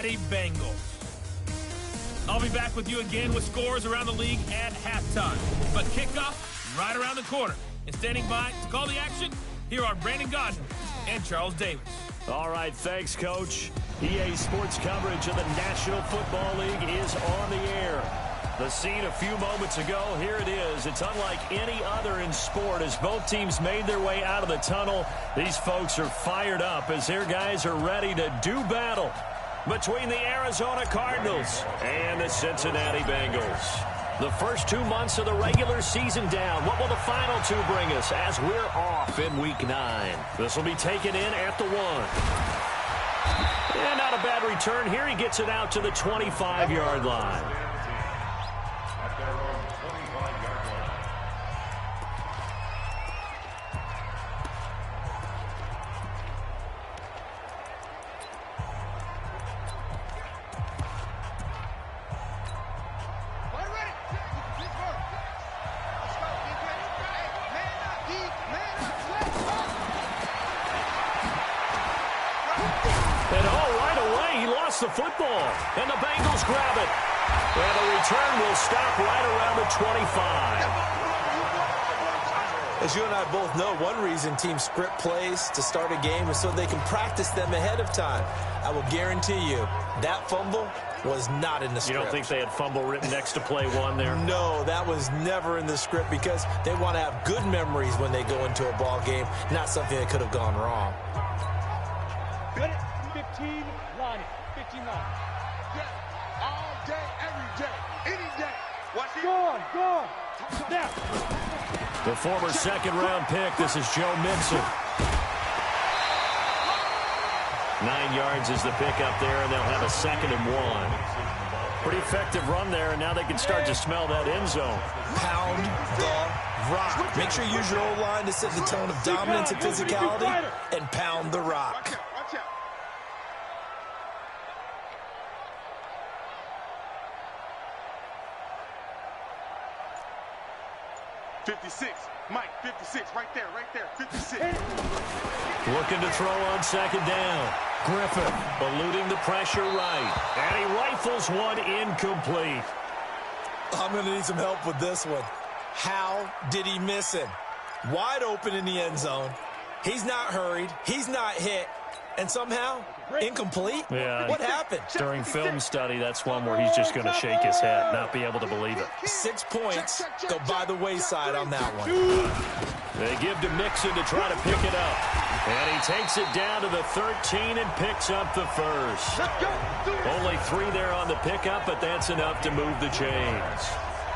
Bengals. I'll be back with you again with scores around the league at halftime. But kickoff right around the corner. And standing by to call the action, here are Brandon Godden and Charles Davis. All right, thanks, Coach. EA Sports coverage of the National Football League is on the air. The scene a few moments ago, here it is. It's unlike any other in sport as both teams made their way out of the tunnel. These folks are fired up as their guys are ready to do battle between the Arizona Cardinals and the Cincinnati Bengals. The first 2 months of the regular season down. What will the final two bring us as we're off in Week 9? This will be taken in at the 1. And not a bad return here. He gets it out to the 25-yard line. The football, and the Bengals grab it. And the return will stop right around the 25. As you and I both know, one reason teams script plays to start a game is so they can practice them ahead of time. I will guarantee you that fumble was not in the script. You don't think they had fumble written next to play one there? No, that was never in the script because they want to have good memories when they go into a ball game, not something that could have gone wrong. Good 15 line. 15 line. Yeah, all day, every day, any day. Watch it. Go on. Now. The former second-round pick, this is Joe Mixon. 9 yards is the pick up there, and they'll have a 2nd and 1. Pretty effective run there, and now they can start to smell that end zone. Pound the rock. Make sure you use your O-line to set the tone of dominance and physicality, and pound the rock. Watch out. 56, Mike, 56, right there, 56. Looking to throw on 2nd down. Griffin eluding the pressure right. And he rifles one incomplete. I'm going to need some help with this one. How did he miss him? Wide open in the end zone. He's not hurried. He's not hit. And somehow, incomplete? Yeah. What happened? During film study, that's one where he's just going to shake his head, not be able to believe it. 6 points go by the wayside on that one. They give to Mixon to try to pick it up. And he takes it down to the 13 and picks up the first. Only 3 there on the pickup, but that's enough to move the chains.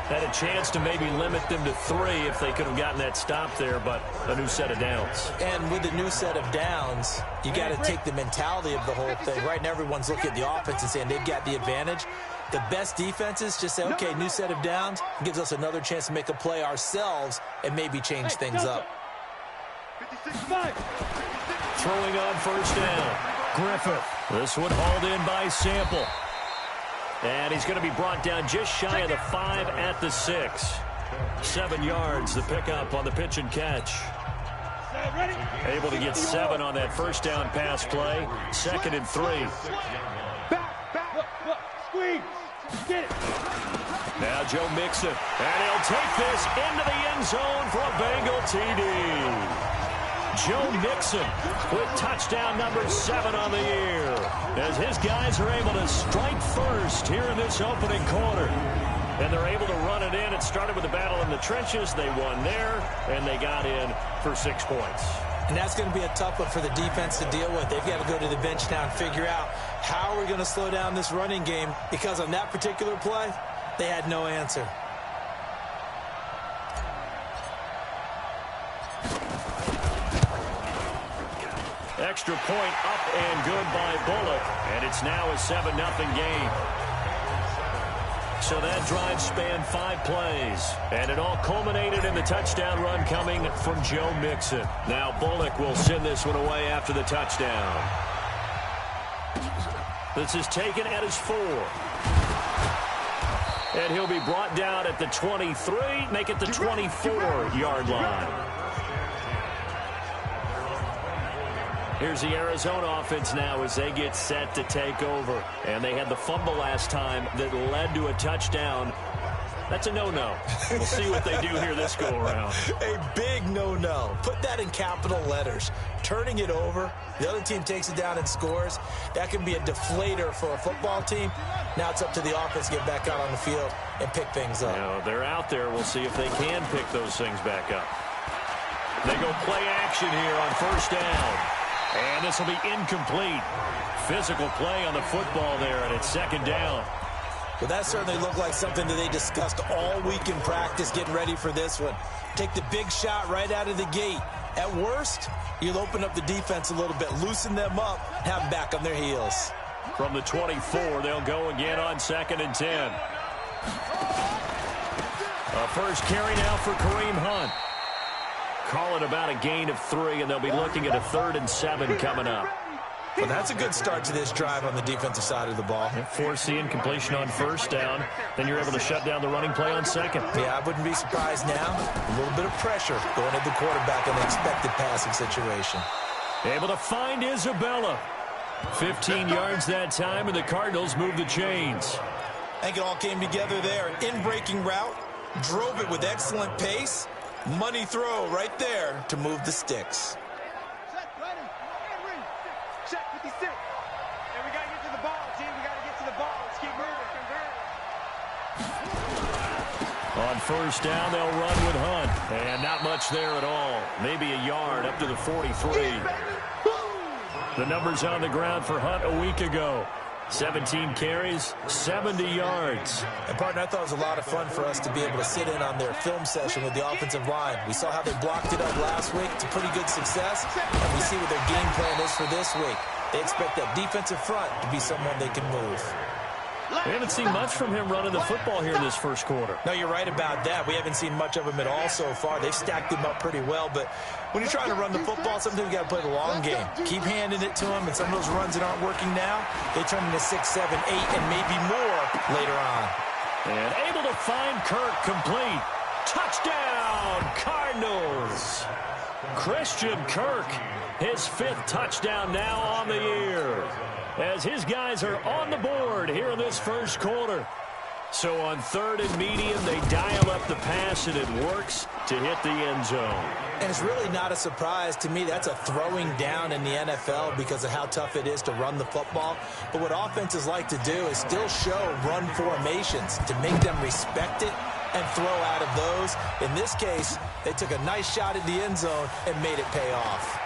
Had a chance to maybe limit them to 3 if they could have gotten that stop there, but a new set of downs. And with a new set of downs, you got to take the mentality of the whole thing. Right now, everyone's looking at the offense and saying they've got the advantage. The best defenses just say, okay, new set of downs, gives us another chance to make a play ourselves and maybe change things up. Throwing on 1st down. Griffith. This one hauled in by Sample. And he's going to be brought down just shy of the 5 at the 6. 7 yards, the pickup on the pitch and catch. Able to get 7 on that 1st down pass play. 2nd and 3. Look, squeeze. Get it. Now Joe Mixon. And he'll take this into the end zone for a Bengal TD. Joe Mixon with touchdown number 7 on the year as his guys are able to strike first here in this opening quarter. And they're able to run it in. It started with a battle in the trenches. They won there, and they got in for 6 points. And that's going to be a tough one for the defense to deal with. They've got to go to the bench now and figure out how are we going to slow down this running game, because on that particular play, they had no answer. Extra point up and good by Bullock, and it's now a 7-0 game. So that drive spanned 5 plays, and it all culminated in the touchdown run coming from Joe Mixon. Now Bullock will send this one away after the touchdown. This is taken at his 4. And he'll be brought down at the 23, make it the 24-yard line. Here's the Arizona offense now as they get set to take over. And they had the fumble last time that led to a touchdown. That's a no-no. We'll see what they do here this go-around. A big no-no. Put that in capital letters. Turning it over, the other team takes it down and scores. That can be a deflator for a football team. Now it's up to the offense to get back out on the field and pick things up. Now, they're out there. We'll see if they can pick those things back up. They go play action here on first down. And this will be incomplete. Physical play on the football there, and it's second down. Well, that certainly looked like something that they discussed all week in practice, getting ready for this one. Take the big shot right out of the gate. At worst, you'll open up the defense a little bit, loosen them up, have them back on their heels. From the 24, they'll go again on 2nd and 10. A first carry now for Kareem Hunt. Call it about a gain of 3, and they'll be looking at a 3rd and 7 coming up. Well, that's a good start to this drive on the defensive side of the ball. Force the incompletion on first down. Then you're able to shut down the running play on second. Yeah, I wouldn't be surprised now. A little bit of pressure going at the quarterback in an expected passing situation. Able to find Isabella. 15 yards that time, and the Cardinals move the chains. I think it all came together there. In-breaking route, drove it with excellent pace. Money throw right there to move the sticks. Check 56. And we got to get to the ball, team. We got to get to the ball. Let's keep moving. On first down, they'll run with Hunt. And not much there at all. Maybe a yard up to the 43. The numbers on the ground for Hunt a week ago. 17 carries, 70 yards. And, partner, I thought it was a lot of fun for us to be able to sit in on their film session with the offensive line. We saw how they blocked it up last week. It's a pretty good success. And we see what their game plan is for this week. They expect that defensive front to be someone they can move. We haven't seen much from him running the football here in this first quarter. No, you're right about that. We haven't seen much of him at all so far. They've stacked him up pretty well, but when you're trying to run the football, sometimes you got to play the long game. Keep handing it to him, and some of those runs that aren't working now, they turn into 6, 7, 8, and maybe more later on. And able to find Kirk complete. Touchdown, Cardinals. Christian Kirk, his 5th touchdown now on the year, as his guys are on the board here in this first quarter. So on 3rd and medium, they dial up the pass, and it works to hit the end zone. And it's really not a surprise to me. That's a throwing down in the NFL because of how tough it is to run the football. But what offenses like to do is still show run formations to make them respect it and throw out of those. In this case, they took a nice shot at the end zone and made it pay off.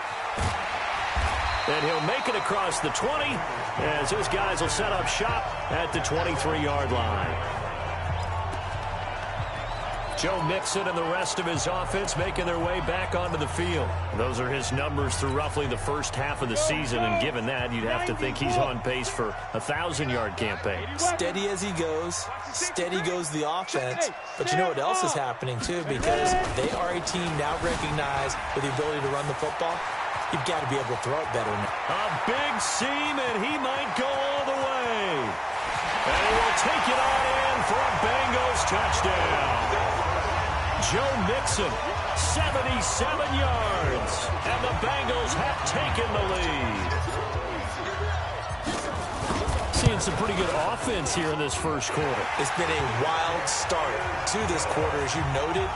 And he'll make it across the 20 as his guys will set up shop at the 23-yard line. Joe Mixon and the rest of his offense making their way back onto the field. Those are his numbers through roughly the first half of the season, and given that, you'd have to think he's on pace for a 1,000-yard campaign. Steady as he goes, steady goes the offense. But you know what else is happening, too, because they are a team now recognized with the ability to run the football. You've got to be able to throw it better now. A big seam, and he might go all the way. And he will take it on in for a Bengals touchdown. Joe Mixon, 77 yards, and the Bengals have taken the lead. Seeing some pretty good offense here in this first quarter. It's been a wild start to this quarter, as you noted.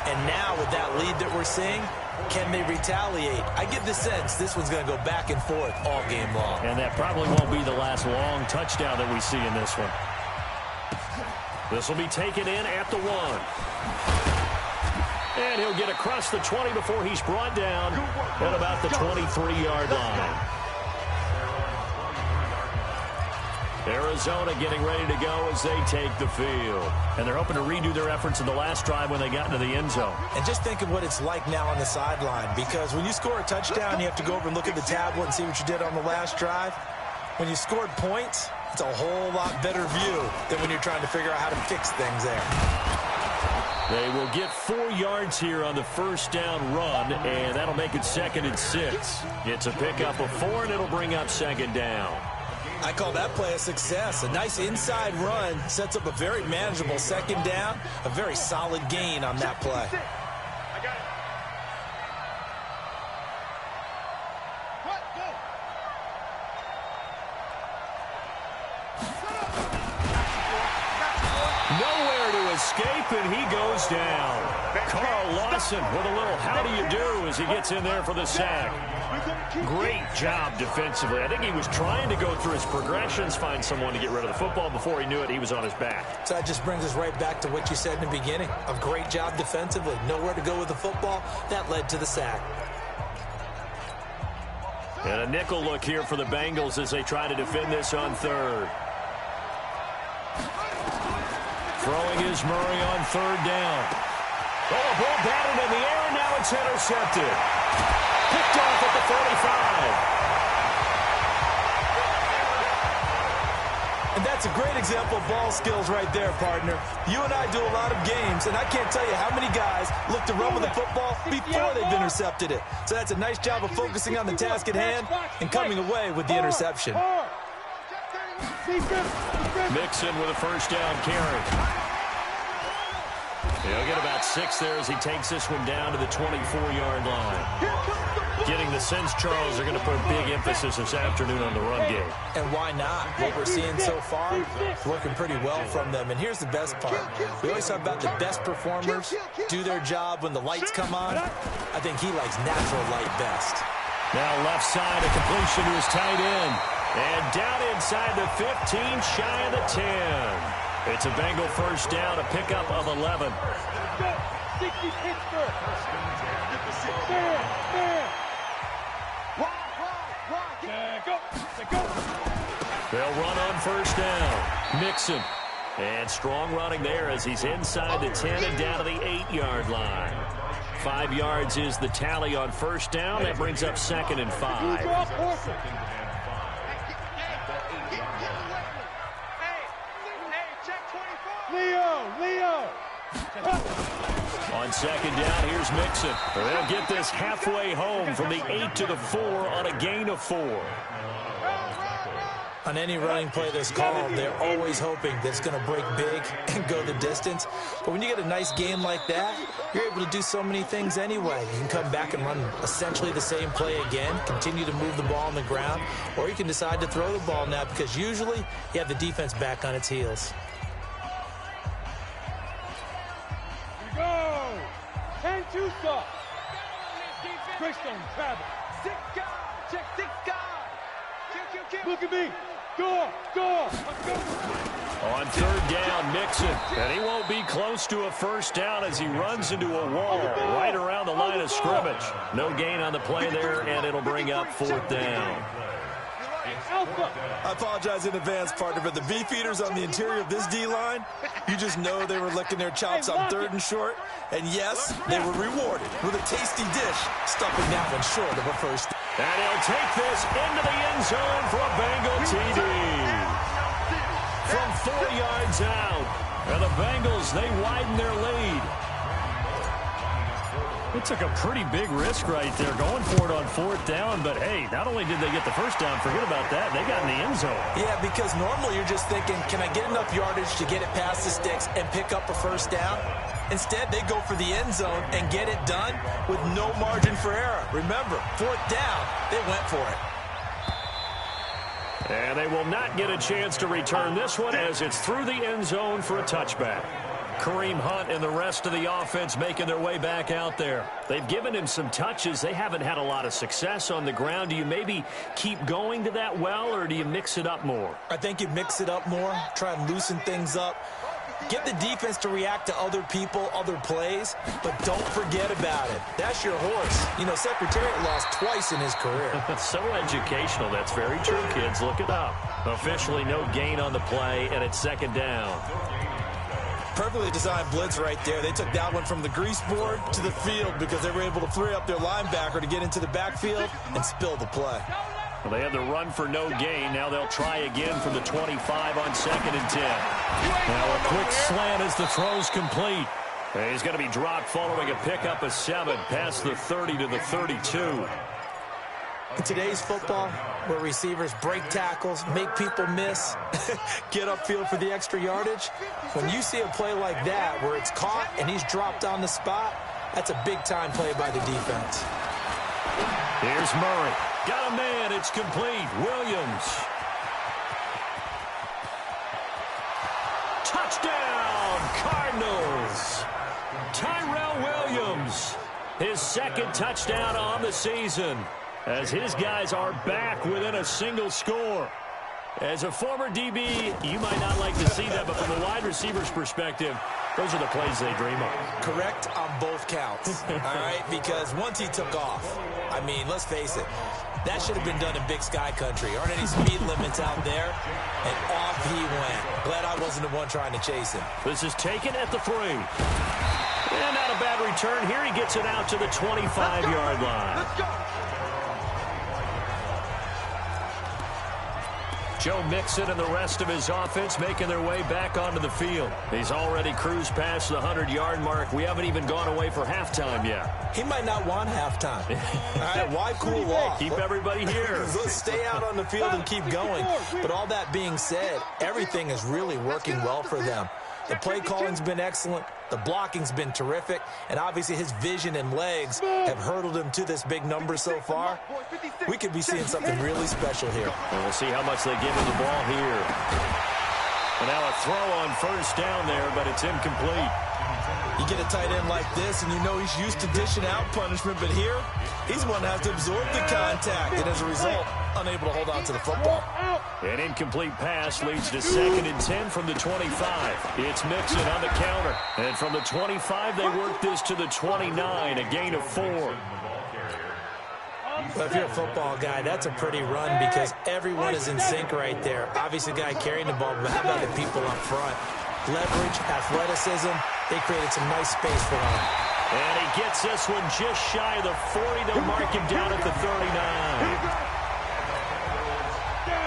And now with that lead that we're seeing, can they retaliate? I get the sense this one's going to go back and forth all game long. And that probably won't be the last long touchdown that we see in this one. This will be taken in at the 1. And he'll get across the 20 before he's brought down at about the 23-yard line. Arizona getting ready to go as they take the field. And they're hoping to redo their efforts in the last drive when they got into the end zone. And just think of what it's like now on the sideline, because when you score a touchdown, you have to go over and look at the tablet and see what you did on the last drive. When you scored points, it's a whole lot better view than when you're trying to figure out how to fix things there. They will get 4 yards here on the first down run, and that'll make it 2nd and 6. It's a pickup of 4, and it'll bring up 2nd down. I call that play a success. A nice inside run sets up a very manageable 2nd down, a very solid gain on that play. I got it. What? Go. escape, and he goes down. Carl Lawson with a little how do you do as he gets in there for the sack. Great job defensively. I think he was trying to go through his progressions, find someone to get rid of the football. Before he knew it, he was on his back. So that just brings us right back to what you said in the beginning. A great job defensively. Nowhere to go with the football. That led to the sack. And a nickel look here for the Bengals as they try to defend this on third. Throwing is Murray on third down. Oh, a ball batted in the air, and now it's intercepted. Picked off at the 45. And that's a great example of ball skills right there, partner. You and I do a lot of games, and I can't tell you how many guys look to run with the football before they've intercepted it. So that's a nice job of focusing on the task at hand and coming away with the interception. Mixon with a first down carry. He'll get about 6 there as he takes this one down to the 24-yard line. Getting the sense, Charles, they're going to put a big emphasis this afternoon on the run game. And why not? What we're seeing so far is working pretty well from them. And here's the best part. We always talk about the best performers do their job when the lights come on. I think he likes natural light best. Now left side, a completion to his tight end. And down inside the 15, shy of the 10. It's a Bengal first down, a pickup of 11. 60 Pittsburgh. They'll run on first down. Mixon. And strong running there as he's inside the 10 and down to the 8-yard line. 5 yards is the tally on first down. That brings up 2nd and 5. Leo! On second down, here's Mixon. They'll get this halfway home from the 8 to the 4 on a gain of 4. On any running play that's called, they're always hoping that it's going to break big and go the distance. But when you get a nice game like that, you're able to do so many things anyway. You can come back and run essentially the same play again, continue to move the ball on the ground, or you can decide to throw the ball now because usually you have the defense back on its heels. Go! 10 2 stop. Greystone, grab it. 6 guys. Check 6 guys. Look at me. Go. Let's go. On third down, Mixon. And he won't be close to a first down as he runs into a wall right around the line of scrimmage. No gain on the play there, and it'll bring up 4th down. I apologize in advance, partner, but the beef eaters on the interior of this D-line, you just know they were licking their chops on 3rd and short. And yes, they were rewarded with a tasty dish, stuffing that one short of a first. And he'll take this into the end zone for a Bengal TD. From 4 yards out. And the Bengals, they widen their lead. It took a pretty big risk right there going for it on 4th down. But, hey, not only did they get the first down, forget about that, they got in the end zone. Yeah, because normally you're just thinking, can I get enough yardage to get it past the sticks and pick up a first down? Instead, they go for the end zone and get it done with no margin for error. Remember, 4th down, they went for it. And they will not get a chance to return this one as it's through the end zone for a touchback. Kareem Hunt and the rest of the offense making their way back out there. They've given him some touches. They haven't had a lot of success on the ground. Do you maybe keep going to that well, or do you mix it up more? I think you mix it up more, try and loosen things up. Get the defense to react to other people, other plays, but don't forget about it. That's your horse. You know, Secretariat lost twice in his career. So educational. That's very true, kids. Look it up. Officially no gain on the play, and it's 2nd down. Perfectly designed blitz right there. They took that one from the grease board to the field because they were able to free up their linebacker to get into the backfield and spill the play. Well, they had the run for no gain. Now they'll try again from the 25 on 2nd and 10. Now a quick slant as the throw's complete. And he's going to be dropped following a pickup of 7 past the 30 to the 32. In today's football, where receivers break tackles, make people miss, get upfield for the extra yardage, when you see a play like that where it's caught and he's dropped on the spot, that's a big-time play by the defense. Here's Murray. Got a man. It's complete. Williams. Touchdown, Cardinals. Tyrell Williams, his second touchdown on the season, as his guys are back within a single score. As a former DB, you might not like to see that, but from a wide receiver's perspective, those are the plays they dream of. Correct on both counts, all right? Because once he took off, I mean, let's face it, that should have been done in Big Sky country. Aren't any speed limits out there? And off he went. Glad I wasn't the one trying to chase him. This is taken at the 3. And not a bad return. Here he gets it out to the 25-yard line. Let's go. Joe Mixon and the rest of his offense making their way back onto the field. He's already cruised past the 100-yard mark. We haven't even gone away for halftime yet. He might not want halftime. All right, why cool off? Keep everybody here. Let's stay out on the field and keep going. But all that being said, everything is really working well for them. The play calling's been excellent. The blocking's been terrific. And obviously his vision and legs have hurdled him to this big number so far. We could be seeing something really special here. And we'll see how much they give him the ball here. And now a throw on first down there, but it's incomplete. You get a tight end like this, and you know he's used to dishing out punishment. But here, he's one that has to absorb the contact. And as a result, unable to hold on to the football. An incomplete pass leads to 2nd and 10 from the 25. It's Mixon on the counter. And from the 25, they work this to the 29, a gain of 4. Well, if you're a football guy, that's a pretty run because everyone is in sync right there. Obviously, the guy carrying the ball, but how about the people up front? Leverage, athleticism, they created some nice space for him. And he gets this one just shy of the 40. They'll mark him down at the 39.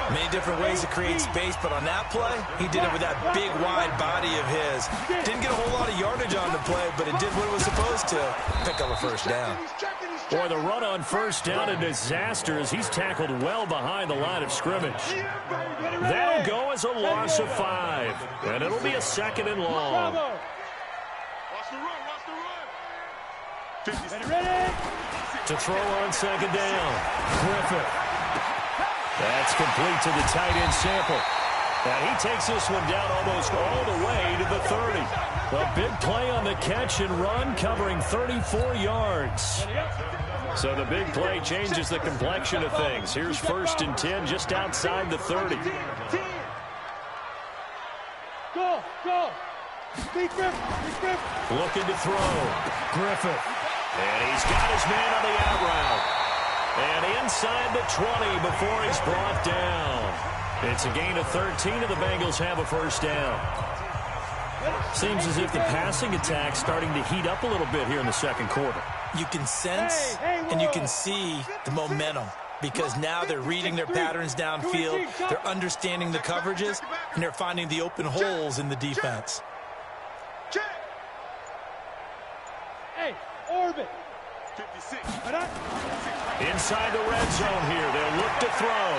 Many different ways to create space, but on that play, he did it with that big, wide body of his. Didn't get a whole lot of yardage on the play, but it did what it was supposed to. Pick up a first down. Boy, the run on first down, a disaster as he's tackled well behind the line of scrimmage. That'll go as a loss of 5, and it'll be a 2nd and long. Watch the run, watch the run. Ready? To throw on 2nd down, Griffith. That's complete to the tight end Sample. And he takes this one down almost all the way to the 30. A big play on the catch and run, covering 34 yards. So the big play changes the complexion of things. Here's 1st and 10 just outside the 30. Go, go. Big Griffith. Looking to throw. Griffith. And he's got his man on the out route. And inside the 20 before he's brought down. It's a gain of 13, and the Bengals have a first down. Seems as if the passing attack's starting to heat up a little bit here in the second quarter. You can sense and you can see the momentum because now they're reading their patterns downfield, they're understanding the coverages, and they're finding the open holes in the defense. Hey, orbit. 56. Inside the red zone here, they'll look to throw.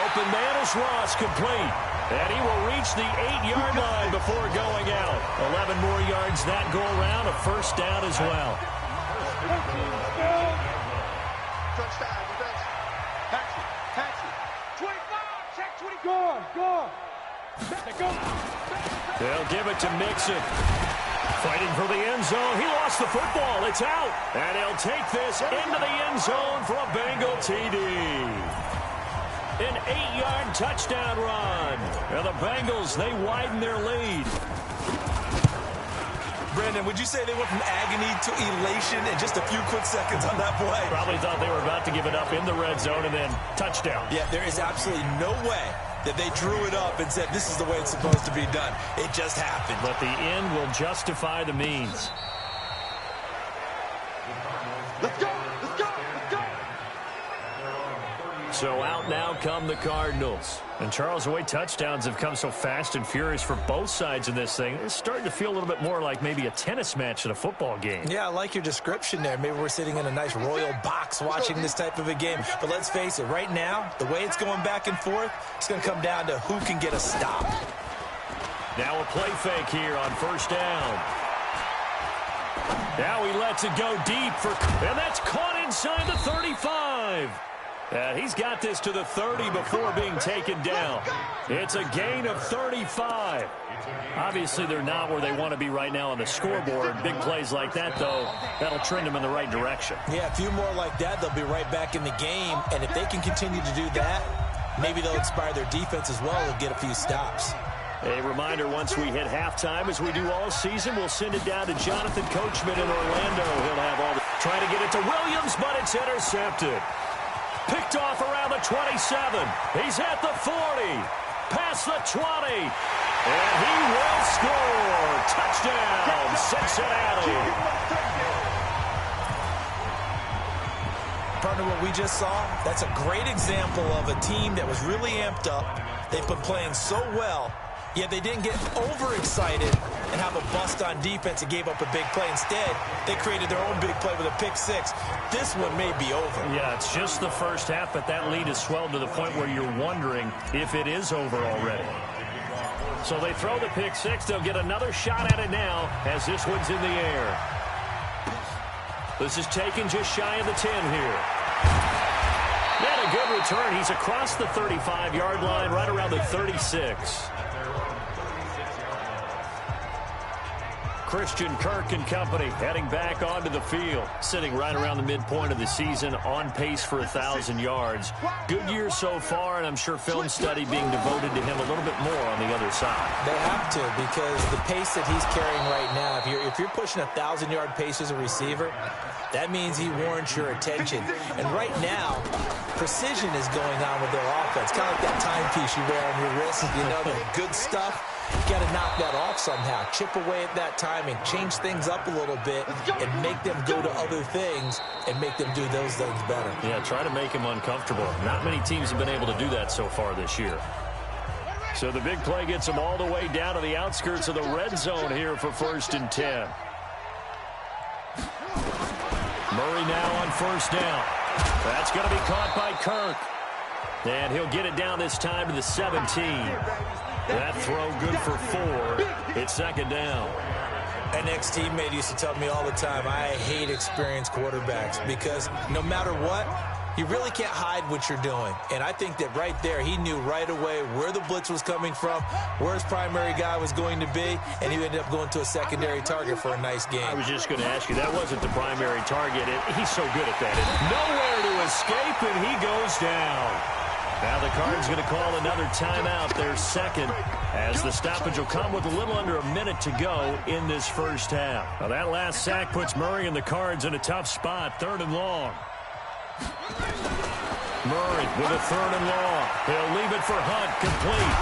Open man is Ross, complete. And he will reach the 8-yard line before going out. 11 more yards that go around, a first down as well. Touchdown, defense. Taxi. 25, check 20. Go. They'll give it to Mixon. Fighting for the end zone. He lost the football. It's out. And he'll take this into the end zone for a Bengal TD. An 8-yard touchdown run. And the Bengals, they widen their lead. Brandon, would you say they went from agony to elation in just a few quick seconds on that play? Probably thought they were about to give it up in the red zone and then touchdown. Yeah, there is absolutely no way that they drew it up and said, this is the way it's supposed to be done. It just happened. But the end will justify the means. Let's go. So out now come the Cardinals. And Charles, the way touchdowns have come so fast and furious for both sides in this thing, it's starting to feel a little bit more like maybe a tennis match than a football game. Yeah, I like your description there. Maybe we're sitting in a nice royal box watching this type of a game. But let's face it, right now, the way it's going back and forth, it's going to come down to who can get a stop. Now a play fake here on first down. Now he lets it go deep, and that's caught inside the 35. And he's got this to the 30 before being taken down. It's a gain of 35. Obviously, they're not where they want to be right now on the scoreboard. Big plays like that, though, that'll trend them in the right direction. Yeah, a few more like that, they'll be right back in the game. And if they can continue to do that, maybe they'll inspire their defense as well and get a few stops. A reminder, once we hit halftime, as we do all season, we'll send it down to Jonathan Coachman in Orlando. He'll have all the... Trying to get it to Williams, but it's intercepted. Picked off around the 27. He's at the 40. Past the 20. And he will score. Touchdown, Cincinnati. Partner, what we just saw, that's a great example of a team that was really amped up. They've been playing so well, yet they didn't get overexcited and have a bust on defense and gave up a big play. Instead, they created their own big play with a pick six. This one may be over. Yeah, it's just the first half, but that lead has swelled to the point where you're wondering if it is over already. So they throw the pick six. They'll get another shot at it now as this one's in the air. This is taken just shy of the 10 here. And a good return. He's across the 35-yard line, right around the 36. Christian Kirk and company heading back onto the field, sitting right around the midpoint of the season, on pace for 1,000 yards. Good year so far, and I'm sure film study being devoted to him a little bit more on the other side. They have to, because the pace that he's carrying right now, if you're pushing 1,000-yard pace as a receiver, that means he warrants your attention. And right now, precision is going on with their offense. Kind of like that timepiece you wear on your wrist, you know, the good stuff. You got to knock that off somehow. Chip away at that timing, change things up a little bit, and make them go to other things and make them do those things better. Yeah, try to make him uncomfortable. Not many teams have been able to do that so far this year. So the big play gets them all the way down to the outskirts of the red zone here for 1st and 10. Murray now on 1st down. That's going to be caught by Kirk. And he'll get it down this time to the 17. That throw good for 4. It's 2nd down. An ex-teammate used to tell me all the time, I hate experienced quarterbacks because no matter what, you really can't hide what you're doing. And I think that right there, he knew right away where the blitz was coming from, where his primary guy was going to be, and he ended up going to a secondary target for a nice game. I was just going to ask you, that wasn't the primary target. He's so good at that. Nowhere to escape, and he goes down. Now the Cards going to call another timeout, their second, as the stoppage will come with a little under a minute to go in this first half. Now that last sack puts Murray and the Cards in a tough spot, 3rd and long. Murray with a 3rd and long. He'll leave it for Hunt, complete.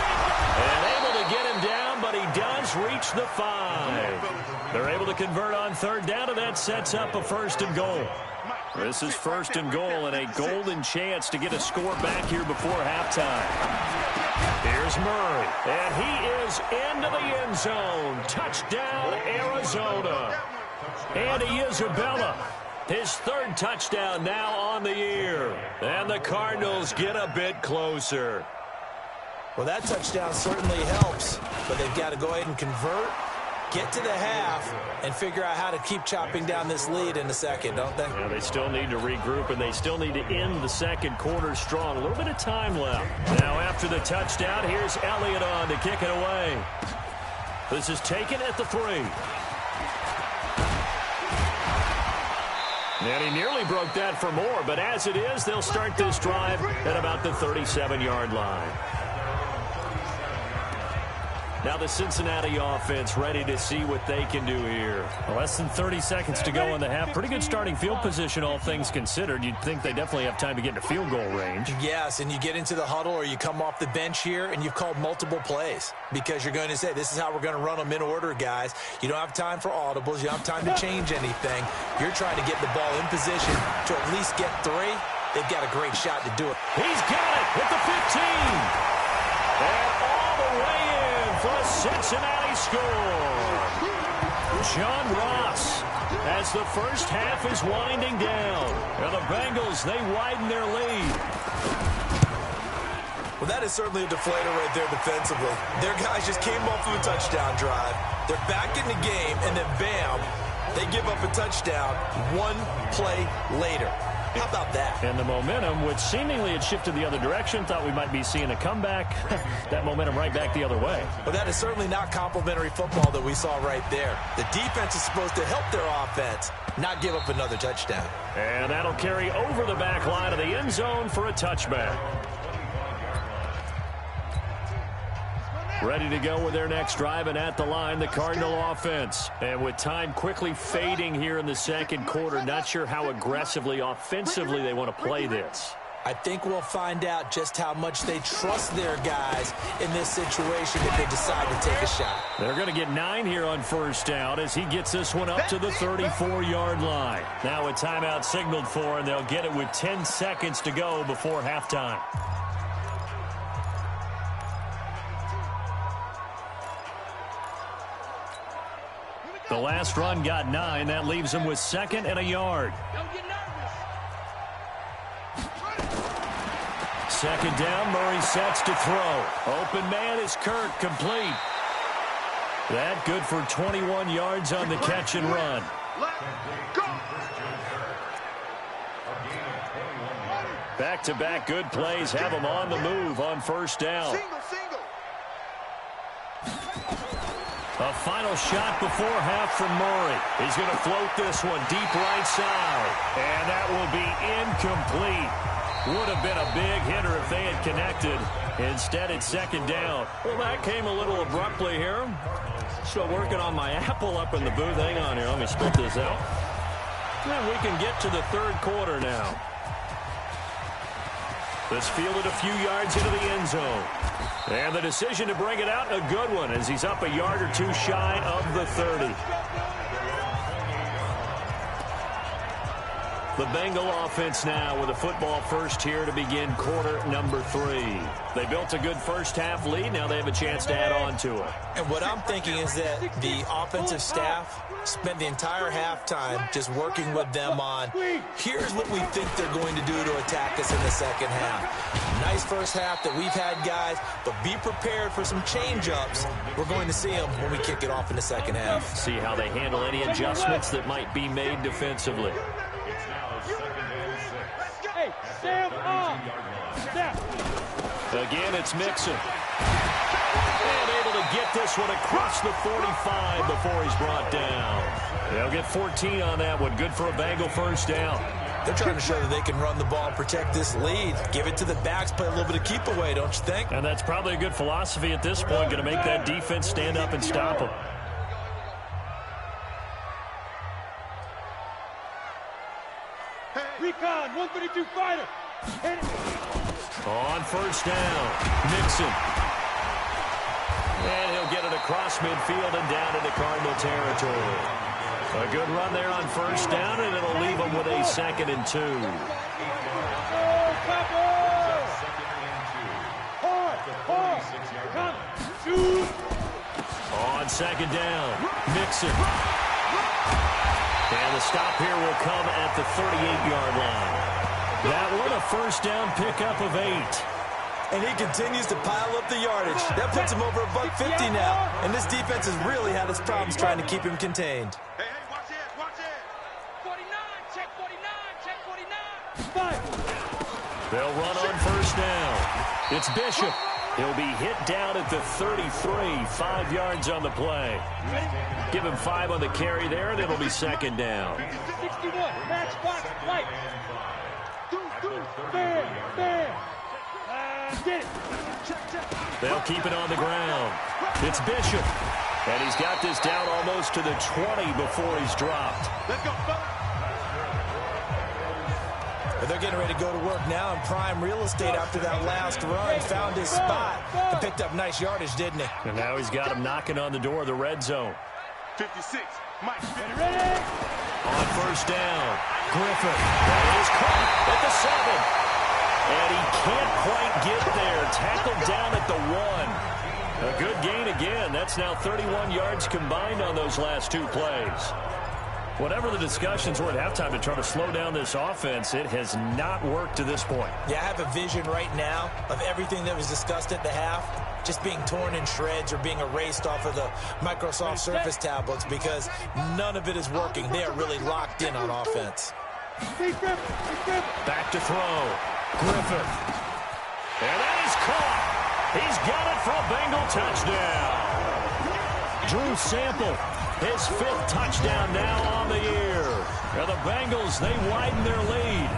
And able to get him down, but he does reach the 5. They're able to convert on 3rd down, and that sets up a 1st and goal. This is 1st and goal, and a golden chance to get a score back here before halftime. Here's Murray, and he is into the end zone. Touchdown, Arizona. Andy Isabella, his 3rd touchdown now on the year. And the Cardinals get a bit closer. Well, that touchdown certainly helps, but they've got to go ahead and convert, get to the half, and figure out how to keep chopping down this lead in the second, don't they? Yeah, they still need to regroup, and they still need to end the second quarter strong. A little bit of time left. Now, after the touchdown, here's Elliott on to kick it away. This is taken at the 3. And he nearly broke that for more, but as it is, they'll start this drive at about the 37-yard line. Now the Cincinnati offense ready to see what they can do here. Less than 30 seconds to go in the half. Pretty good starting field position, all things considered. You'd think they definitely have time to get into field goal range. Yes, and you get into the huddle or you come off the bench here and you've called multiple plays because you're going to say, this is how we're going to run them in order, guys. You don't have time for audibles. You don't have time to change anything. You're trying to get the ball in position to at least get 3. They've got a great shot to do it. He's got it at the 15. And all the way in for a Cincinnati score. John Ross, as the first half is winding down. And the Bengals, they widen their lead. Well, that is certainly a deflator right there defensively. Their guys just came off of a touchdown drive. They're back in the game, and then bam, they give up a touchdown 1 play later. How about that? And the momentum, which seemingly had shifted the other direction, thought we might be seeing a comeback. That momentum right back the other way. Well, that is certainly not complimentary football that we saw right there. The defense is supposed to help their offense, not give up another touchdown. And that'll carry over the back line of the end zone for a touchback. Ready to go with their next drive, and at the line, the Cardinal offense. And with time quickly fading here in the second quarter, not sure how aggressively, offensively they want to play this. I think we'll find out just how much they trust their guys in this situation if they decide to take a shot. They're going to get 9 here on first down as he gets this one up to the 34-yard line. Now a timeout signaled for, and they'll get it with 10 seconds to go before halftime. The last run got 9. That leaves him with 2nd and a yard. Don't get nervous. 2nd down, Murray sets to throw. Open man is Kirk, complete. That good for 21 yards on the catch and run. Back-to-back good plays have him on the move on first down. A final shot before half from Murray. He's going to float this one deep right side. And that will be incomplete. Would have been a big hitter if they had connected. Instead, it's 2nd down. Well, that came a little abruptly here. Still working on my apple up in the booth. Hang on here. Let me spit this out. And we can get to the 3rd quarter now. This fielded a few yards into the end zone. And the decision to bring it out, a good one, as he's up a yard or two shy of the 30. The Bengal offense now with a football first here to begin quarter number 3. They built a good first half lead. Now they have a chance to add on to it. And what I'm thinking is that the offensive staff spent the entire halftime just working with them on, here's what we think they're going to do to attack us in the second half. Nice first half that we've had, guys, but be prepared for some change-ups. We're going to see them when we kick it off in the second half. See how they handle any adjustments that might be made defensively. Hey, Sam, step. Again, it's Mixon. And able to get this one across the 45 before he's brought down. They'll get 14 on that one. Good for a Bengal first down. They're trying to show that they can run the ball and protect this lead. Give it to the backs, play a little bit of keep away, don't you think? And that's probably a good philosophy at this point. Going to make that defense stand up and stop them. Recon, 132 fighter. Hit it. On first down, Mixon. And he'll get it across midfield and down into Cardinal territory. A good run there on first down, and it'll leave them with a 2nd and 2. On 2nd down, Mixon. And the stop here will come at the 38-yard line. That one a first down pickup of 8. And he continues to pile up the yardage. That puts him over $150 now. And this defense has really had its problems trying to keep him contained. Hey, watch it, watch it. 49, check 49, check 49. They'll run on first down. It's Bishop. He'll be hit down at the 33, 5 yards on the play. Give him 5 on the carry there, and it'll be 2nd down. 61, match box, light. Fair. Get it. They'll keep it on the ground. It's Bishop. And he's got this down almost to the 20 before he's dropped. Let's go, But they're getting ready to go to work now in prime real estate after that last run. Found his spot and picked up nice yardage, didn't he? And now he's got him knocking on the door of the red zone. 56, Mike. Ready? On first down, Griffin. That is caught at the 7. And he can't quite get there. Tackled down at the 1. A good gain again. That's now 31 yards combined on those last 2 plays. Whatever the discussions were at halftime to try to slow down this offense, it has not worked to this point. Yeah, I have a vision right now of everything that was discussed at the half just being torn in shreds or being erased off of the Microsoft Surface tablets because none of it is working. They are really locked in on offense. Back to throw. Griffith. And that is caught. He's got it for a Bengal touchdown. Drew Sample, his 5th touchdown now on the year. Now the Bengals, they widen their lead.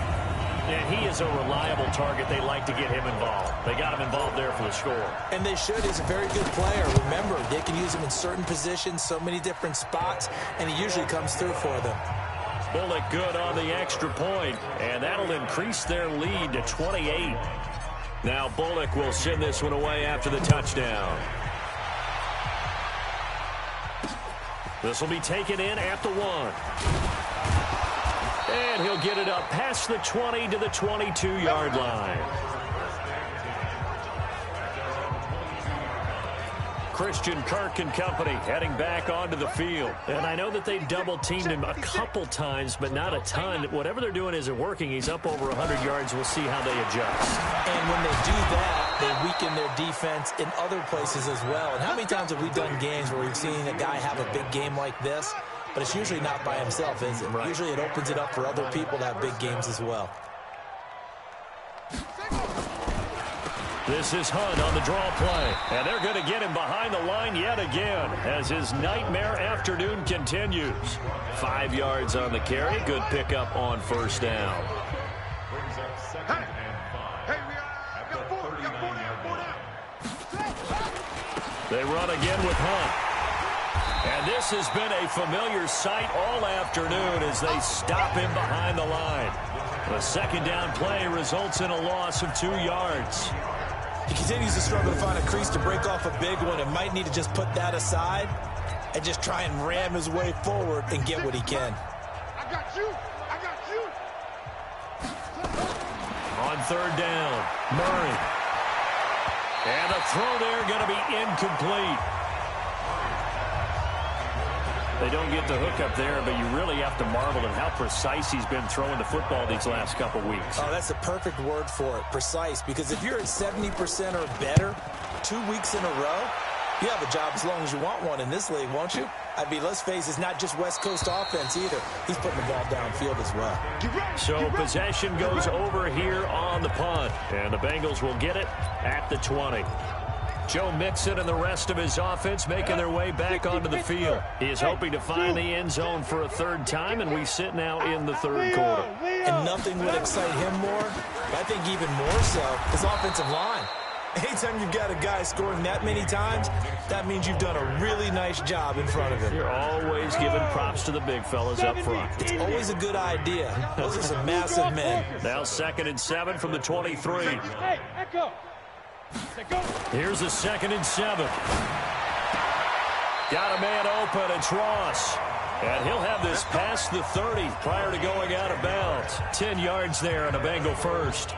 And he is a reliable target. They like to get him involved. They got him involved there for the score. And they should. He's a very good player. Remember, they can use him in certain positions, so many different spots, and he usually comes through for them. Bullock good on the extra point, and that'll increase their lead to 28. Now Bullock will send this one away after the touchdown. This will be taken in at the 1. And he'll get it up past the 20 to the 22-yard line. Christian Kirk and company heading back onto the field. And I know that they double-teamed him a couple times, but not a ton. Whatever they're doing isn't working. He's up over 100 yards. We'll see how they adjust. And when they do that, they weaken their defense in other places as well. And how many times have we done games where we've seen a guy have a big game like this? But it's usually not by himself, is it? Right. Usually it opens it up for other people to have big games as well. This is Hunt on the draw play. And they're going to get him behind the line yet again as his nightmare afternoon continues. 5 yards on the carry. Good pickup on first down. They run again with Hunt. And this has been a familiar sight all afternoon as they stop him behind the line. The second down play results in a loss of 2 yards. He continues to struggle to find a crease to break off a big one and might need to just put that aside and just try and ram his way forward and get what he can. I got you. I got you. On third down, Murray. And a throw there going to be incomplete. They don't get the hook up there, but you really have to marvel at how precise he's been throwing the football these last couple weeks. Oh, that's the perfect word for it, precise. Because if you're at 70% or better 2 weeks in a row, you have a job as long as you want one in this league, won't you? I mean, let's face it, it's not just West Coast offense either. He's putting the ball downfield as well. So possession goes over here on the punt, and the Bengals will get it at the 20. Joe Mixon and the rest of his offense making their way back onto the field. He is hoping to find the end zone for a third time, and we sit now in the third quarter. And nothing would excite him more, I think even more so, his offensive line. Anytime you've got a guy scoring that many times, that means you've done a really nice job in front of him. You're always giving props to the big fellas up front. It's always a good idea. Those are some massive men. Now 2nd and 7 from the 23. Hey, echo. Here's a 2nd and 7. Got a man open. It's Ross. And he'll have this past the 30 prior to going out of bounds. 10 yards there on a Bengal first.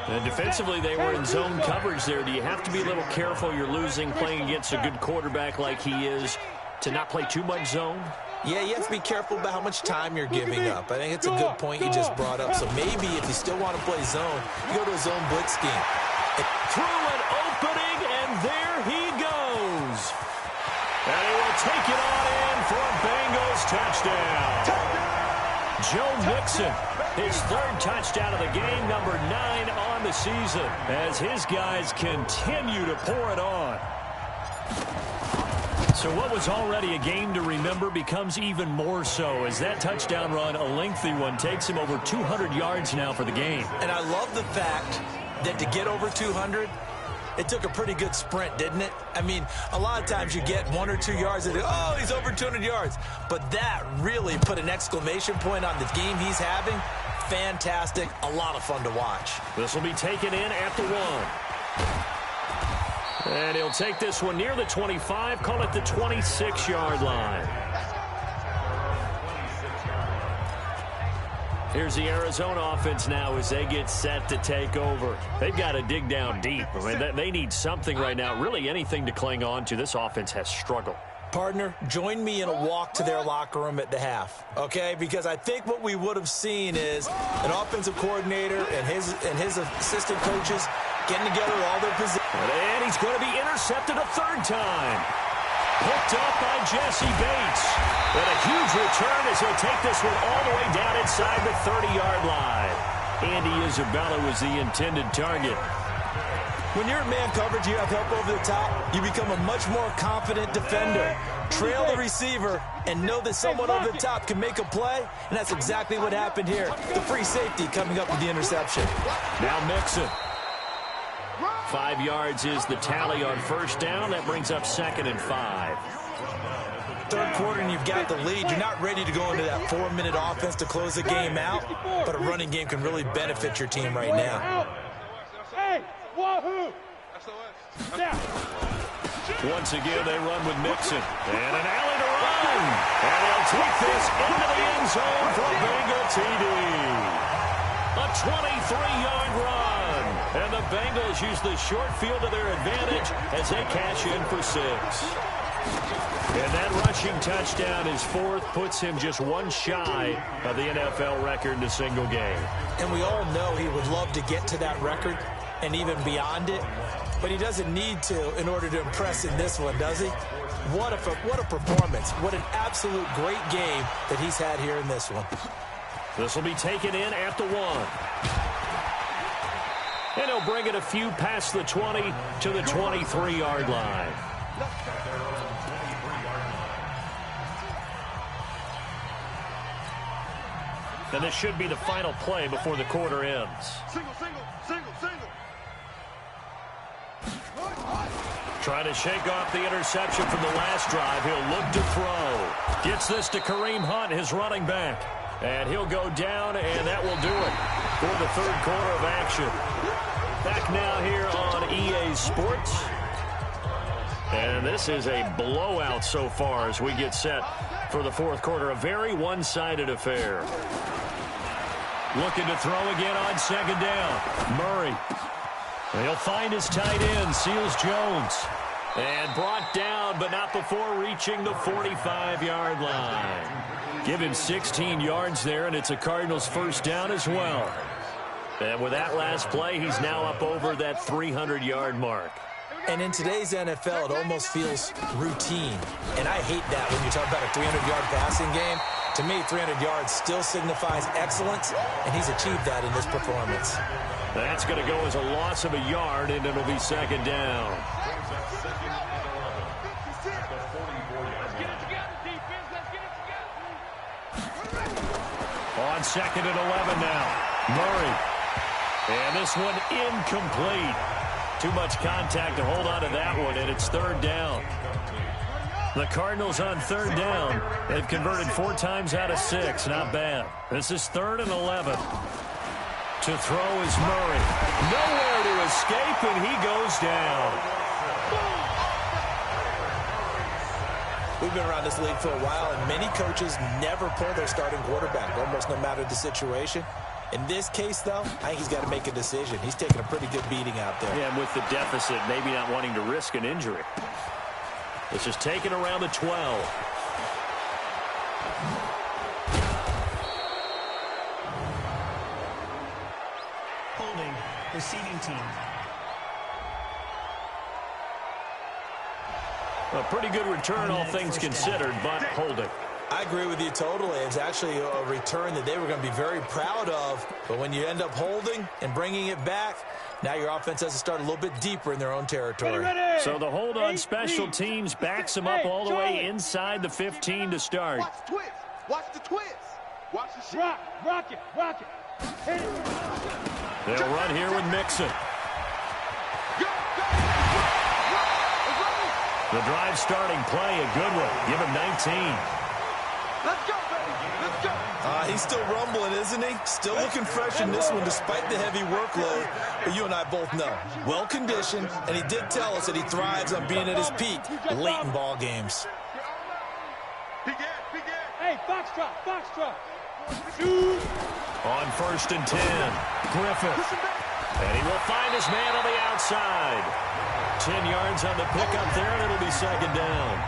And defensively, they were in zone coverage there. Do you have to be a little careful? You're losing, playing against a good quarterback like he is, to not play too much zone? Yeah, you have to be careful about how much time you're giving up. I think it's a good point you just brought up. So maybe if you still want to play zone, you go to a zone blitz scheme. Through an opening, and there he goes. And he will take it on in for a Bengals touchdown. Joe Mixon, his 3rd touchdown of the game, number 9 on the season, as his guys continue to pour it on. So what was already a game to remember becomes even more so as that touchdown run, a lengthy one, takes him over 200 yards now for the game. And I love the fact that to get over 200, it took a pretty good sprint, didn't it? I mean, a lot of times you get 1 or 2 yards and, oh, he's over 200 yards. But that really put an exclamation point on the game he's having. Fantastic. A lot of fun to watch. This will be taken in at the 1. And he'll take this one near the 25, call it the 26-yard line. Here's the Arizona offense now as they get set to take over. They've got to dig down deep. I mean, they need something right now, really anything to cling on to. This offense has struggled. Partner, join me in a walk to their locker room at the half, okay? Because I think what we would have seen is an offensive coordinator and his assistant coaches getting together all their positions. And he's going to be intercepted a 3rd time. picked up by Jesse Bates. And a huge return as he'll take this one all the way down inside the 30-yard line. Andy Isabella was the intended target. When you're in man coverage, you have help over the top, you become a much more confident defender. Trail the receiver and know that someone over the top can make a play, and that's exactly what happened here. The free safety coming up with the interception. Now Mixon. 5 yards is the tally on first down. That brings up 2nd and 5. Third quarter and you've got the lead. You're not ready to go into that 4-minute offense to close the game out, but a running game can really benefit your team right now. Hey, wahoo! Once again, they run with Mixon. And an alley to run. And they'll take this into the end zone for a Bengal TD. A 23-yard run. And the Bengals use the short field to their advantage as they cash in for 6. And that rushing touchdown, his 4th, puts him just one shy of the NFL record in a single game. And we all know he would love to get to that record and even beyond it, but he doesn't need to in order to impress in this one, does he? What a performance. What an absolute great game that he's had here in this one. This will be taken in at the 1. And he'll bring it a few past the 20 to the 23-yard line. And this should be the final play before the quarter ends. Single. Trying to shake off the interception from the last drive. He'll look to throw. Gets this to Kareem Hunt, his running back. And he'll go down, and that will do it for the third quarter of action. Back now here on EA Sports. And this is a blowout so far as we get set for the fourth quarter. A very one-sided affair. Looking to throw again on 2nd down. Murray. He'll find his tight end, Seals Jones. And brought down, but not before reaching the 45-yard line. Give him 16 yards there, and it's a Cardinals first down as well. And with that last play, he's now up over that 300-yard mark. And in today's NFL, it almost feels routine. And I hate that when you talk about a 300-yard passing game. To me, 300 yards still signifies excellence, and he's achieved that in this performance. That's going to go as a loss of a yard, and it'll be 2nd down. On 2nd and 11 now. Murray. And this one incomplete. Too much contact to hold on to that one, and it's 3rd down. The Cardinals on 3rd down. They've converted 4 times out of 6. Not bad. This is 3rd and 11. To throw is Murray. Nowhere to escape, and he goes down. We've been around this league for a while, and many coaches never pull their starting quarterback, almost no matter the situation. In this case, though, I think he's got to make a decision. He's taking a pretty good beating out there. Yeah, and with the deficit, maybe not wanting to risk an injury. This is taken around the 12. Holding, receiving team. A pretty good return, all things considered, but holding. I agree with you totally. It's actually a return that they were going to be very proud of. But when you end up holding and bringing it back, now your offense has to start a little bit deeper in their own territory. So the hold on special teams backs them up all the way inside the 15 to start. Watch the twist. Watch the twist. Watch the shit. Rock it. Hit it. They'll run here with Mixon. The drive starting play, a good one. Give him 19. Let's go, baby. Let's go. He's still rumbling, isn't he? Still looking fresh in this one despite the heavy workload. But you and I both know, well-conditioned, and he did tell us that he thrives on being at his peak late in ball games. Hey, Foxtrot. On 1st and 10, Griffith. And he will find his man on the outside. 10 yards on the pickup there, and it'll be 2nd down.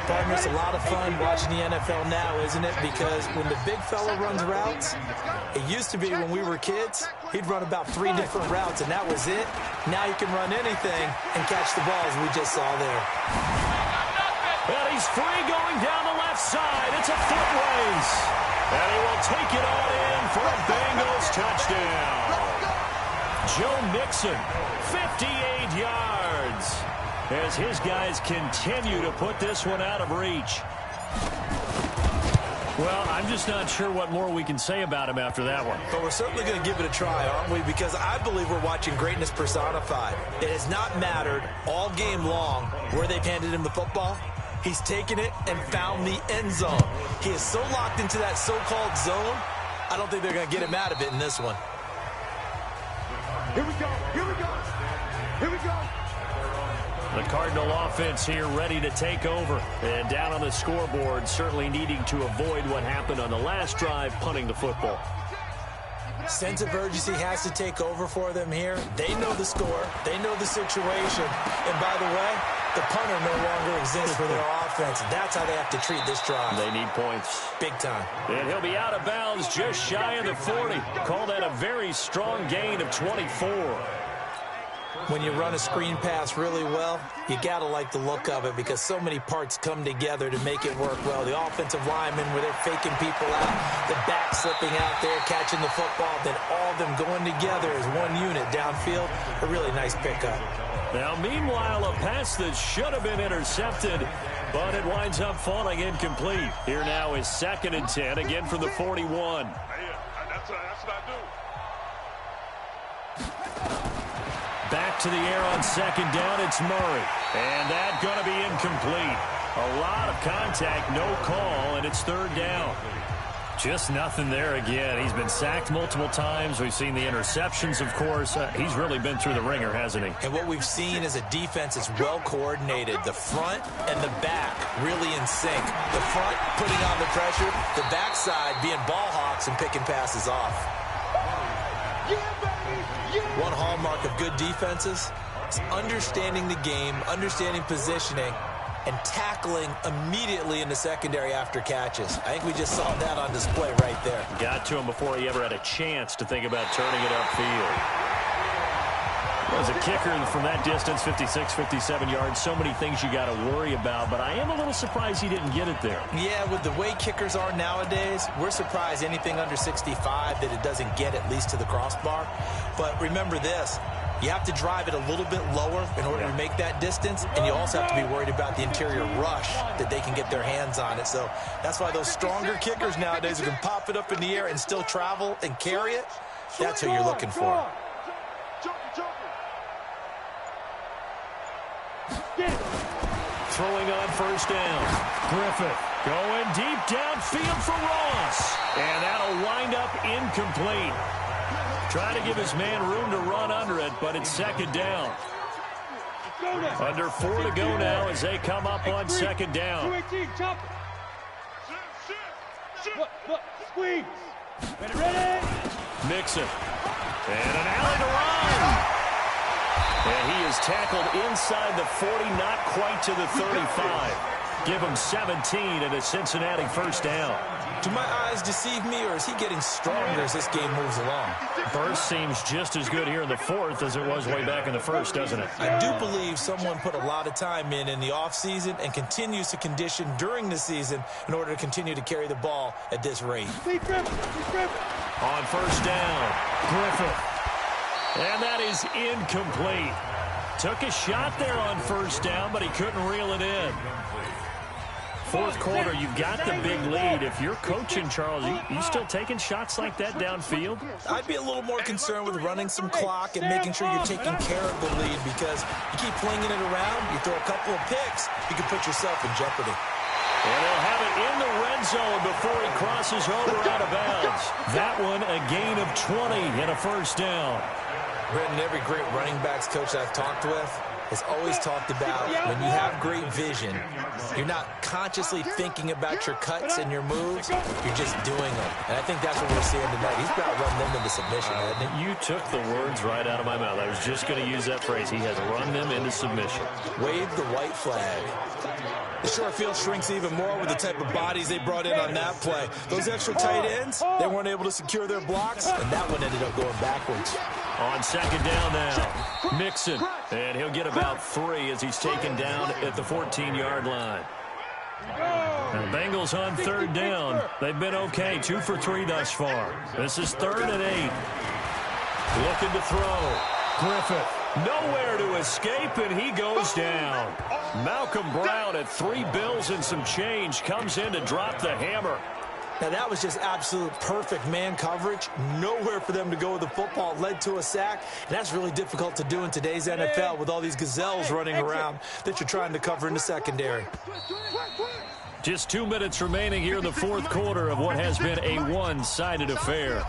Partner, it's a lot of fun watching the NFL now, isn't it? Because when the big fella runs routes, it used to be when we were kids, He'd run about 3 different routes, and that was it. Now he can run anything and catch the ball, as we just saw there. And he's free going down the left side. It's a foot race. And he will take it on in for a Bengals touchdown. Joe Mixon, 58 yards, as his guys continue to put this one out of reach. Well, I'm just not sure what more we can say about him after that one. But we're certainly going to give it a try, aren't we? Because I believe we're watching greatness personified. It has not mattered all game long where they've handed him the football. He's taken it and found the end zone. He is so locked into that so-called zone, I don't think they're going to get him out of it in this one. Here we go. Here we go. Here we go. The Cardinal offense here ready to take over. And down on the scoreboard, certainly needing to avoid what happened on the last drive, punting the football. Sense of urgency has to take over for them here. They know the score. They know the situation. And by the way, the punter no longer exists for their offense. That's how they have to treat this drive. They need points. Big time. And he'll be out of bounds just shy of the 40. Call that a very strong gain of 24. When you run a screen pass really well, you got to like the look of it because so many parts come together to make it work well. The offensive linemen, where they're faking people out, the back slipping out there, catching the football, then all of them going together as one unit downfield. A really nice pickup. Now, meanwhile, a pass that should have been intercepted, but it winds up falling incomplete. Here now is 2nd and 10, again from the 41. That's what I do. Back to the air on 2nd down, it's Murray. And that's going to be incomplete. A lot of contact, no call, and it's 3rd down. Just nothing there again. He's been sacked multiple times. We've seen the interceptions, of course. He's really been through the ringer, hasn't he? And what we've seen is a defense that's well coordinated. The front and the back really in sync. The front putting on the pressure, the backside being ball hawks and picking passes off. One hallmark of good defenses is understanding the game, understanding positioning, and tackling immediately in the secondary after catches. I think we just saw that on display right there. Got to him before he ever had a chance to think about turning it upfield. As a kicker from that distance, 56, 57 yards, so many things you got to worry about, but I am a little surprised he didn't get it there. Yeah, with the way kickers are nowadays, we're surprised anything under 65 that it doesn't get at least to the crossbar. But remember this, you have to drive it a little bit lower in order to make that distance, and you also have to be worried about the interior rush that they can get their hands on it. So that's why those stronger kickers nowadays who can pop it up in the air and still travel and carry it, that's who you're looking for. Throwing on 1st down. Griffith going deep downfield for Ross. And that'll wind up incomplete. Trying to give his man room to run under it, but it's 2nd down. Under 4 to go now as they come up on 2nd down. Squeeze. Ready? Mixon. And an alley to run. And he is tackled inside the 40, not quite to the 35. Give him 17 and a Cincinnati 1st down. Do my eyes deceive me, or is he getting stronger as this game moves along? Burst seems just as good here in the 4th as it was way back in the 1st, doesn't it? I do believe someone put a lot of time in the offseason and continues to condition during the season in order to continue to carry the ball at this rate. On 1st down, Griffith. And that is incomplete. Took a shot there on 1st down, but he couldn't reel it in. 4th quarter, you've got the big lead. If you're coaching, Charles, you still taking shots like that downfield? I'd be a little more concerned with running some clock and making sure you're taking care of the lead, because you keep flinging it around, you throw a couple of picks, you can put yourself in jeopardy. And he'll have it in the red zone before he crosses over out of bounds. That one, a gain of 20 and a 1st down. Brendan, every great running backs coach I've talked with, has always talked about when you have great vision, you're not consciously thinking about your cuts and your moves, you're just doing them. And I think that's what we're seeing tonight. He's about to run them into submission, hasn't he? You took the words right out of my mouth. I was just going to use that phrase. He has run them into submission. Wave the white flag. The short field shrinks even more with the type of bodies they brought in on that play. Those extra tight ends, they weren't able to secure their blocks, and that one ended up going backwards. On second down now, Mixon, and he'll get about 3 as he's taken down at the 14-yard line. And the Bengals on third down. They've been okay, 2 for 3 thus far. This is 3rd and 8. Looking to throw. Griffith, nowhere to escape, and he goes down. Malcolm Brown at 3 bills and some change comes in to drop the hammer. Now, that was just absolute perfect man coverage. Nowhere for them to go with the football. It led to a sack, and that's really difficult to do in today's NFL with all these gazelles running around that you're trying to cover in the secondary. Just 2 minutes remaining here in the fourth quarter of what has been a one-sided affair.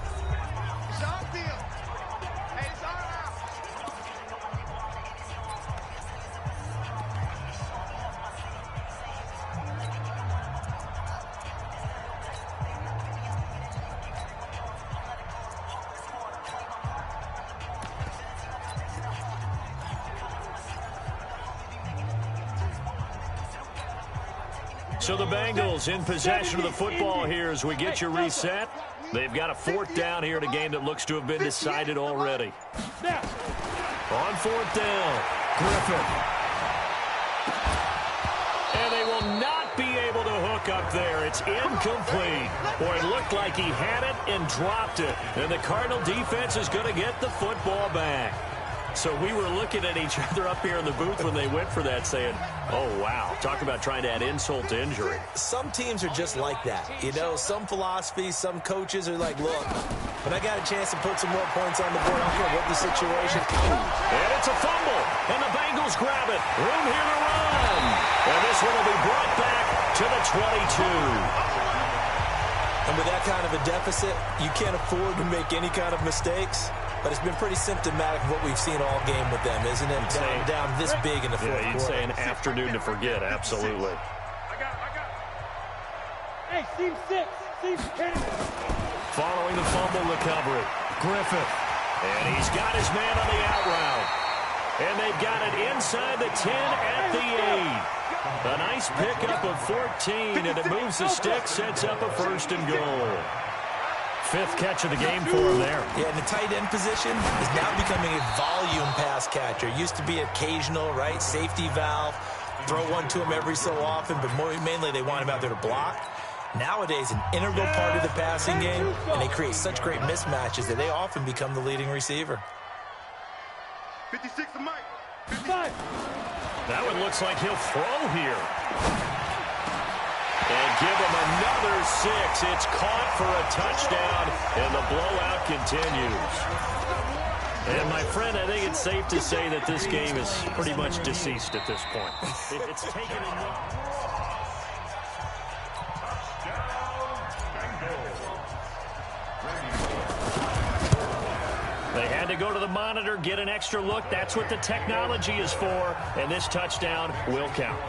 So the Bengals in possession of the football here as we get you reset. They've got a 4th down here in a game that looks to have been decided already. On 4th down, Griffin. And they will not be able to hook up there. It's incomplete. Boy, it looked like he had it and dropped it. And the Cardinal defense is going to get the football back. So we were looking at each other up here in the booth when they went for that saying, oh, wow, talk about trying to add insult to injury. Some teams are just like that. You know, some philosophies, some coaches are like, look, when I got a chance to put some more points on the board, I don't care what the situation. And it's a fumble, and the Bengals grab it. Room here to run. And this one will be brought back to the 22. And with that kind of a deficit, you can't afford to make any kind of mistakes. But it's been pretty symptomatic of what we've seen all game with them, isn't it? Down this big in the fourth quarter. Yeah, you'd say an afternoon to forget, absolutely. I got it. Hey, team 6. Following the fumble recovery, Griffith. And he's got his man on the out route. And they've got it inside the 10 at the 8. A nice pickup of 14, and it moves the stick, sets up a 1st and goal. 5th catch of the game for him there. Yeah, and the tight end position is now becoming a volume pass catcher. Used to be occasional, right? Safety valve. Throw one to him every so often, but mainly they want him out there to block. Nowadays, an integral part of the passing game, and they create such great mismatches that they often become the leading receiver. 56 to Mike. 55. That one looks like he'll throw here. And give him another 6. It's caught for a touchdown, and the blowout continues. And, my friend, I think it's safe to say that this game is pretty much deceased at this point. It's taken a... They had to go to the monitor, get an extra look. That's what the technology is for, and this touchdown will count.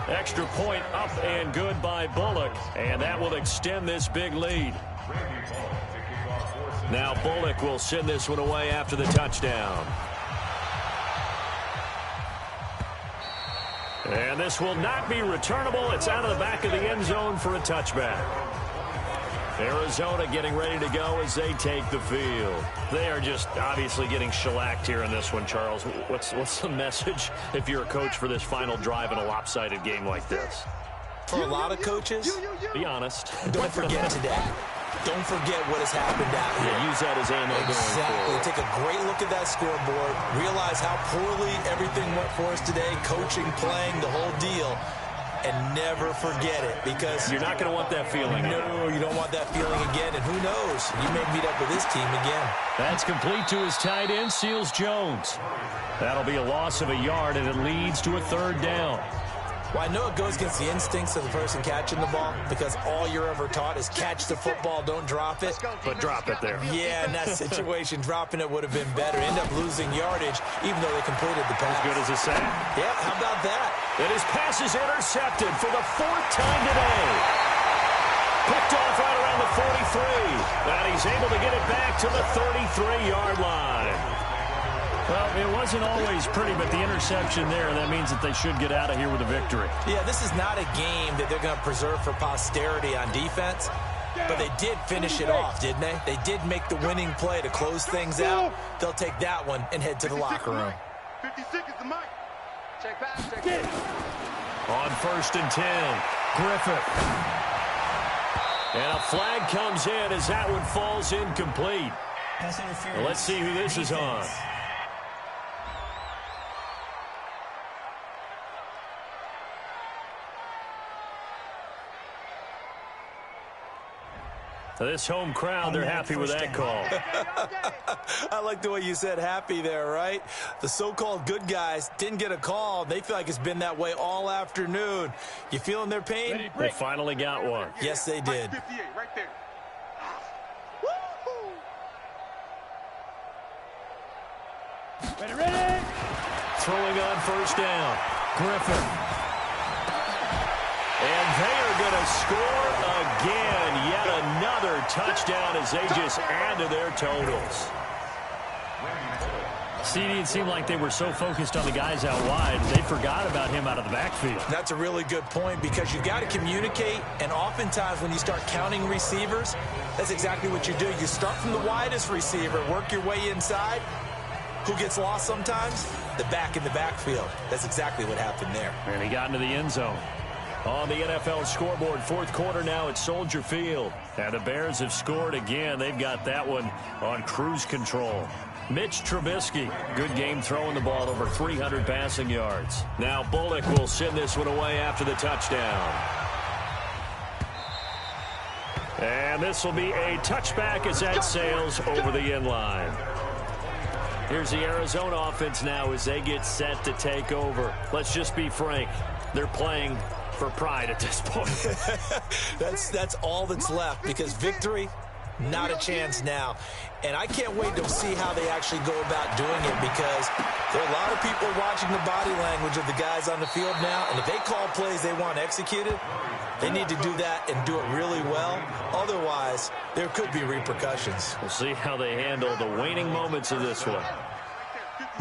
Extra point up and good by Bullock, and that will extend this big lead. Now Bullock will send this one away after the touchdown. And this will not be returnable. It's out of the back of the end zone for a touchback. Arizona getting ready to go as they take the field. They are just obviously getting shellacked here in this one, Charles. What's the message if you're a coach for this final drive in a lopsided game like this? For a lot of coaches, be honest. Don't forget today. Don't forget what has happened out here. Yeah, use that as ammo exactly. going forward. Take a great look at that scoreboard. Realize how poorly everything went for us today. Coaching, playing, the whole deal. And never forget it, because you're not going to want that feeling. No, you don't want that feeling again. And who knows? You may meet up with this team again. That's complete to his tight end, Seals Jones. That'll be a loss of a yard, and it leads to a 3rd down. Well, I know it goes against the instincts of the person catching the ball because all you're ever taught is catch the football, don't drop it. But drop it there. Yeah, in that situation, dropping it would have been better. End up losing yardage, even though they completed the pass. As good as a sack. Yeah, how about that? And his pass is intercepted for the 4th time today. Picked off right around the 43. And he's able to get it back to the 33-yard line. Well, it wasn't always pretty, but the interception there, that means that they should get out of here with a victory. Yeah, this is not a game that they're going to preserve for posterity on defense, but they did finish it off, didn't they? They did make the winning play to close things out. They'll take that one and head to the locker room. 56 is the mic. Check back, check back. On 1st and 10, Griffith. And a flag comes in as that one falls incomplete. Pass interference. Well, let's see who this is on. This home crowd, they're happy with that call. I like the way you said happy there, right? The so-called good guys didn't get a call. They feel like it's been that way all afternoon. You feeling their pain? They finally got one. Yes, they did. 58 right there. Ready. Throwing on 1st down. Griffin. And they are going to score again. Yet another touchdown as they just add to their totals. CD, it seemed like they were so focused on the guys out wide, they forgot about him out of the backfield. That's a really good point because you got to communicate, and oftentimes when you start counting receivers, that's exactly what you do. You start from the widest receiver, work your way inside. Who gets lost sometimes? The back in the backfield. That's exactly what happened there. And he got into the end zone. On the NFL scoreboard, 4th quarter now at Soldier Field. And the Bears have scored again. They've got that one on cruise control. Mitch Trubisky, good game throwing the ball, over 300 passing yards. Now Bullock will send this one away after the touchdown. And this will be a touchback as that sails over the end line. Here's the Arizona offense now as they get set to take over. Let's just be frank. They're playing for pride at this point. That's all that's left because victory, not a chance now. And I can't wait to see how they actually go about doing it because there are a lot of people watching the body language of the guys on the field now. And if they call plays they want executed, they need to do that and do it really well. Otherwise, there could be repercussions. We'll see how they handle the waning moments of this one.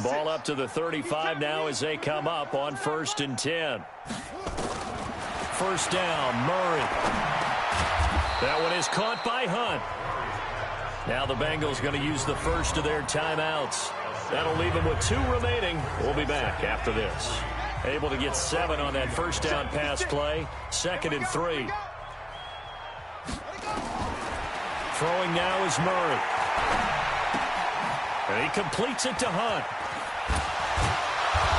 Ball up to the 35 now as they come up on 1st and 10. 1st down, Murray. That one is caught by Hunt. Now the Bengals going to use the first of their timeouts. That'll leave them with 2 remaining. We'll be back after this. Able to get 7 on that 1st down pass play. 2nd and 3. Throwing now is Murray. And he completes it to Hunt.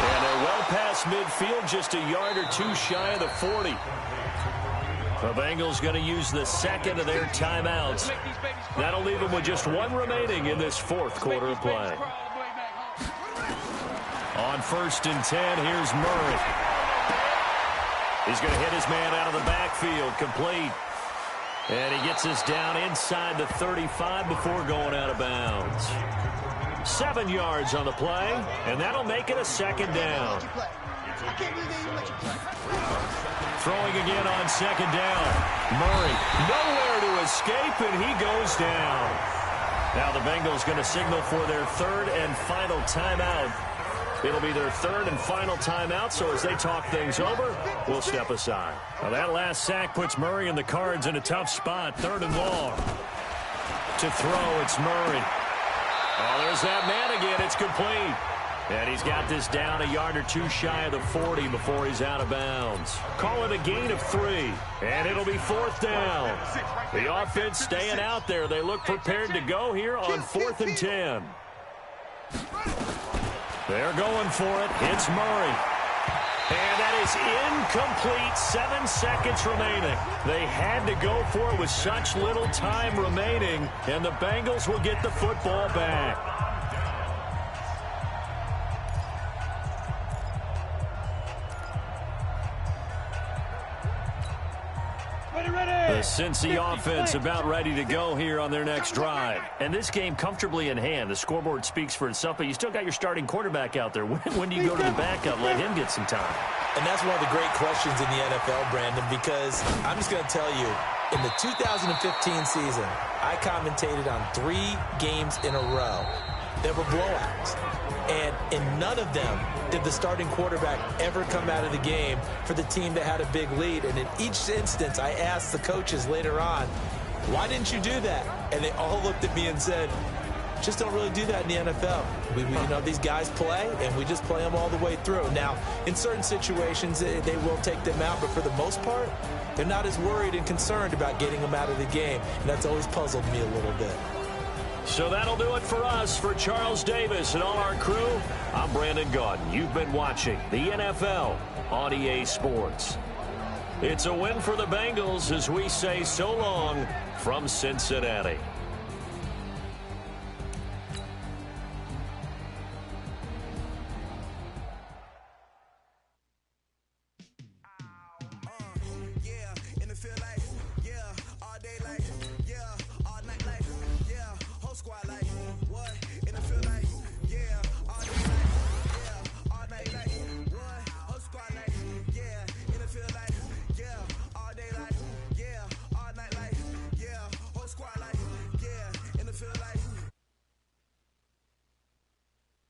And they're well past midfield, just a yard or 2 shy of the 40. The Bengals going to use the 2nd of their timeouts. That'll leave them with just 1 remaining in this 4th quarter of play. On 1st and 10, here's Murray. He's going to hit his man out of the backfield, complete. And he gets us down inside the 35 before going out of bounds. 7 yards on the play, and that'll make it a 2nd down. Throwing again on 2nd down. Murray nowhere to escape, and he goes down. Now the Bengals going to signal for their 3rd and final timeout. It'll be their 3rd and final timeout, so as they talk things over, we'll step aside. Now that last sack puts Murray and the Cards in a tough spot. 3rd and long. To throw, it's Murray. Oh, there's that man again. It's complete. And he's got this down a yard or 2 shy of the 40 before he's out of bounds. Call it a gain of 3. And it'll be 4th down. The offense staying out there. They look prepared to go here on 4th and 10. They're going for it. It's Murray. And that is incomplete. 7 seconds remaining. They had to go for it with such little time remaining. And the Bengals will get the football back. The Cincy offense about ready to go here on their next drive. And this game comfortably in hand. The scoreboard speaks for itself, but you still got your starting quarterback out there. When do you go to the backup, let him get some time? And that's one of the great questions in the NFL, Brandon, because I'm just going to tell you, in the 2015 season, I commentated on 3 games in a row that were blowouts. And in none of them did the starting quarterback ever come out of the game for the team that had a big lead. And in each instance, I asked the coaches later on, why didn't you do that? And they all looked at me and said, just don't really do that in the NFL. We you know, these guys play, and we just play them all the way through. Now, in certain situations, they will take them out, but for the most part, they're not as worried and concerned about getting them out of the game. And that's always puzzled me a little bit. So that'll do it for us. For Charles Davis and all our crew, I'm Brandon Gaudin. You've been watching the NFL on EA Sports. It's a win for the Bengals as we say so long from Cincinnati. Yeah, in the field like, yeah, all day like, yeah.